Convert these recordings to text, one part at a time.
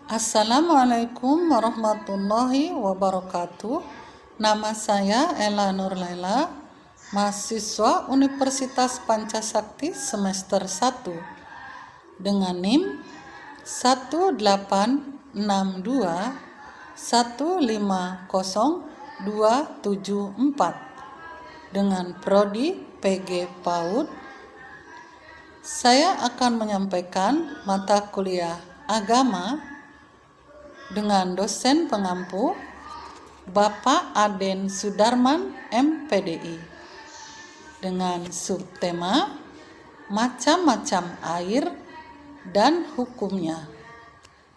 Assalamualaikum warahmatullahi wabarakatuh. Nama saya Ella Nurlaila, mahasiswa Universitas Pancasakti semester 1 dengan NIM 180150274 dengan prodi PG PAUD. Saya akan menyampaikan mata kuliah agama dengan dosen pengampu Bapak Aden Sudarman MPDI dengan subtema macam-macam air dan hukumnya.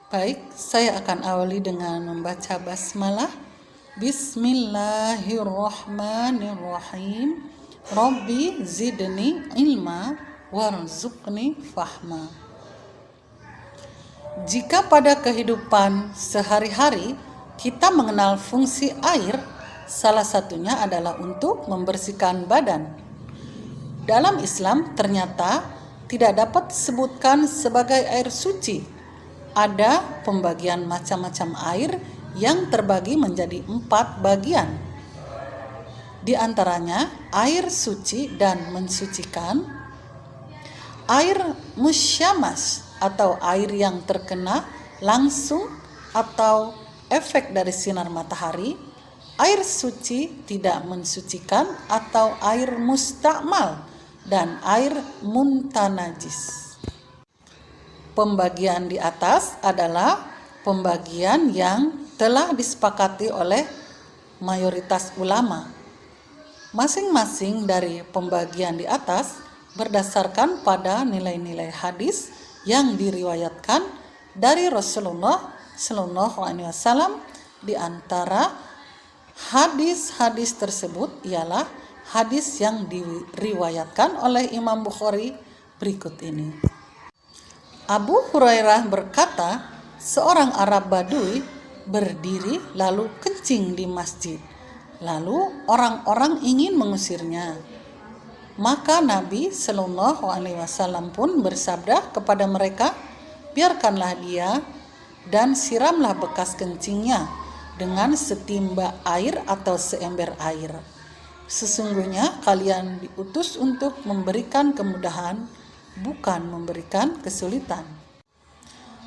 Baik, saya akan awali dengan membaca basmalah. Bismillahirrahmanirrahim. Rabbi zidni ilma warzuqni fahma. Jika pada kehidupan sehari-hari kita mengenal fungsi air, salah satunya adalah untuk membersihkan badan. Dalam Islam ternyata tidak dapat disebutkan sebagai air suci. Ada pembagian macam-macam air yang terbagi menjadi 4 bagian. Di antaranya air suci dan mensucikan, air musyamas atau air yang terkena langsung atau efek dari sinar matahari, air suci tidak mensucikan atau air mustakmal, dan air muntanajis. Pembagian di atas adalah pembagian yang telah disepakati oleh mayoritas ulama. Masing-masing dari pembagian di atas berdasarkan pada nilai-nilai hadis yang diriwayatkan dari Rasulullah SAW. Di antara hadis-hadis tersebut ialah hadis yang diriwayatkan oleh Imam Bukhari berikut ini. Abu Hurairah berkata, seorang Arab Badui berdiri lalu kencing di masjid. Lalu orang-orang ingin mengusirnya. Maka Nabi SAW pun bersabda kepada mereka, biarkanlah dia dan siramlah bekas kencingnya dengan setimba air atau seember air. Sesungguhnya kalian diutus untuk memberikan kemudahan, bukan memberikan kesulitan.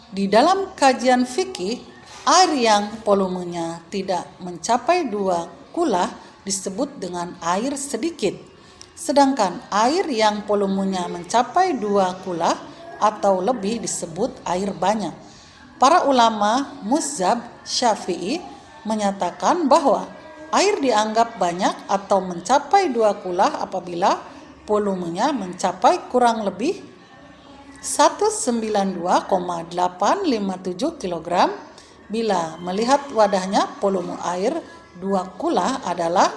Di dalam kajian fikih, air yang volumenya tidak mencapai 2 kulah disebut dengan air sedikit. Sedangkan air yang volumenya mencapai 2 kulah atau lebih disebut air banyak. Para ulama mazhab Syafi'i menyatakan bahwa air dianggap banyak atau mencapai 2 kulah apabila volumenya mencapai kurang lebih 192,857 kg. Bila melihat wadahnya, volume air 2 kulah adalah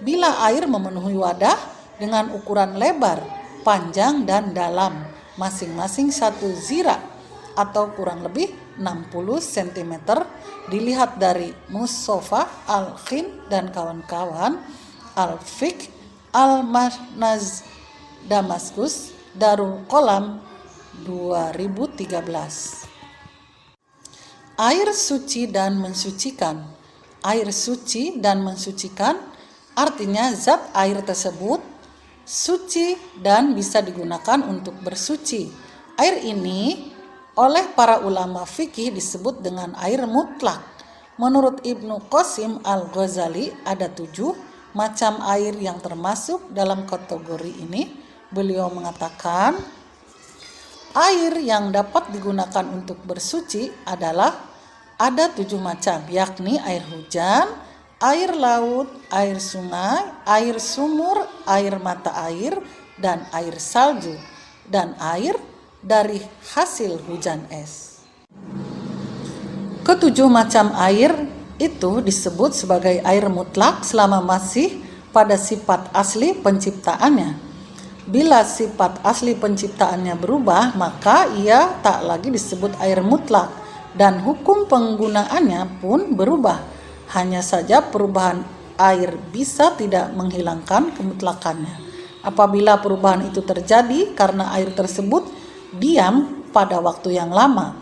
bila air memenuhi wadah dengan ukuran lebar, panjang, dan dalam masing-masing 1 zira atau kurang lebih 60 cm. Dilihat dari Mustafa Al-Khin dan kawan-kawan, Al-Fiqh Al-Mahnaz Damaskus, Darul Qalam 2013. Air suci dan mensucikan. Air suci dan mensucikan artinya zat air tersebut suci dan bisa digunakan untuk bersuci. Air ini oleh para ulama fikih disebut dengan air mutlak. Menurut Ibnu Qasim Al-Ghazali ada 7 macam air yang termasuk dalam kategori ini. Beliau mengatakan air yang dapat digunakan untuk bersuci adalah ada 7 macam, yakni air hujan, air laut, air sungai, air sumur, air mata air, dan air salju, dan air dari hasil hujan es. Ketujuh macam air itu disebut sebagai air mutlak selama masih pada sifat asli penciptaannya. Bila sifat asli penciptaannya berubah, maka ia tak lagi disebut air mutlak, dan hukum penggunaannya pun berubah. Hanya saja perubahan air bisa tidak menghilangkan kemutlakannya. Apabila perubahan itu terjadi karena air tersebut diam pada waktu yang lama,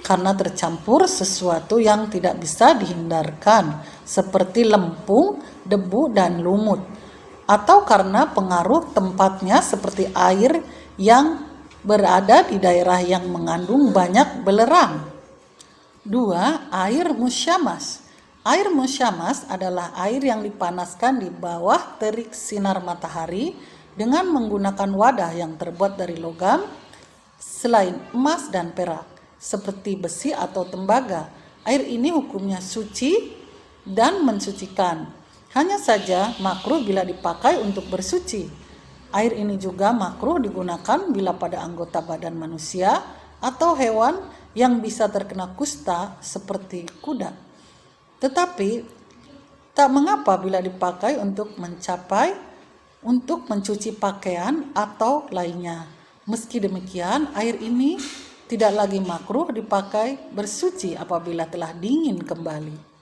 karena tercampur sesuatu yang tidak bisa dihindarkan seperti lempung, debu, dan lumut, atau karena pengaruh tempatnya seperti air yang berada di daerah yang mengandung banyak belerang. 2. Air musyamas. Air musyamas adalah air yang dipanaskan di bawah terik sinar matahari dengan menggunakan wadah yang terbuat dari logam selain emas dan perak, seperti besi atau tembaga. Air ini hukumnya suci dan mensucikan. Hanya saja makruh bila dipakai untuk bersuci. Air ini juga makruh digunakan bila pada anggota badan manusia atau hewan yang bisa terkena kusta seperti kuda. Tetapi tak mengapa bila dipakai untuk mencuci pakaian atau lainnya. Meski demikian, air ini tidak lagi makruh dipakai bersuci apabila telah dingin kembali.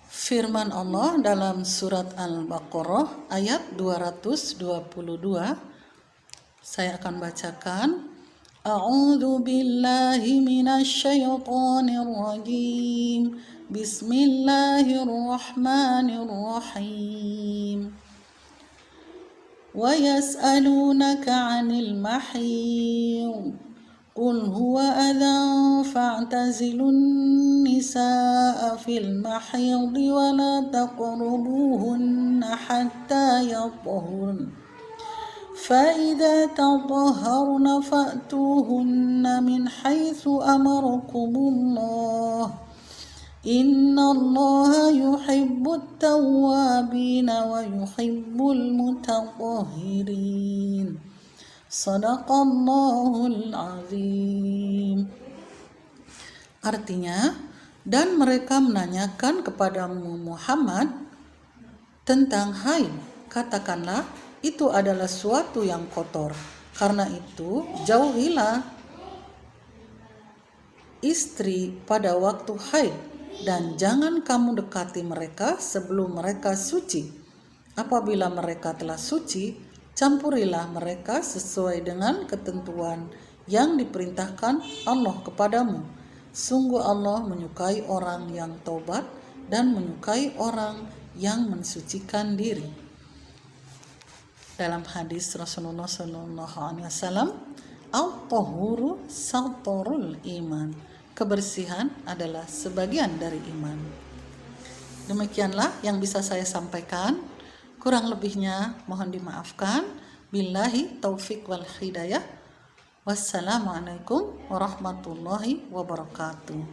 Firman Allah dalam surat Al-Baqarah ayat 222, saya akan bacakan. A'udzu billahi minasyaitonir rajim. Bismillahirrahmanirrahim. Wa yas'alunaka 'anil mahiyid. Qul huwa adhan fa'tazilun nisaa fil mahiyid wa la taqrabuhunna hatta yatahurna. فَإِذَا تَطَهَّرْنَ فَأْتُوهُنَّ مِنْ حَيْثُ أَمَرَكُمُ اللَّهُ إِنَّ اللَّهَ يُحِبُّ التَّوَّابِينَ وَيُحِبُّ الْمُتَطَهِّرِينَ. Shadaqallahul azim. Artinya, dan mereka menanyakan kepadamu Muhammad tentang haid, katakanlah itu adalah suatu yang kotor. Karena itu, jauhilah istri pada waktu haid dan jangan kamu dekati mereka sebelum mereka suci. Apabila mereka telah suci, campurilah mereka sesuai dengan ketentuan yang diperintahkan Allah kepadamu. Sungguh Allah menyukai orang yang taubat dan menyukai orang yang mensucikan diri. Dalam hadis Rasulullah SAW, al-tahuru satorul iman. Kebersihan adalah sebagian dari iman. Demikianlah yang bisa saya sampaikan. Kurang lebihnya mohon dimaafkan. Billahi taufik wal hidayah. Wassalamualaikum warahmatullahi wabarakatuh.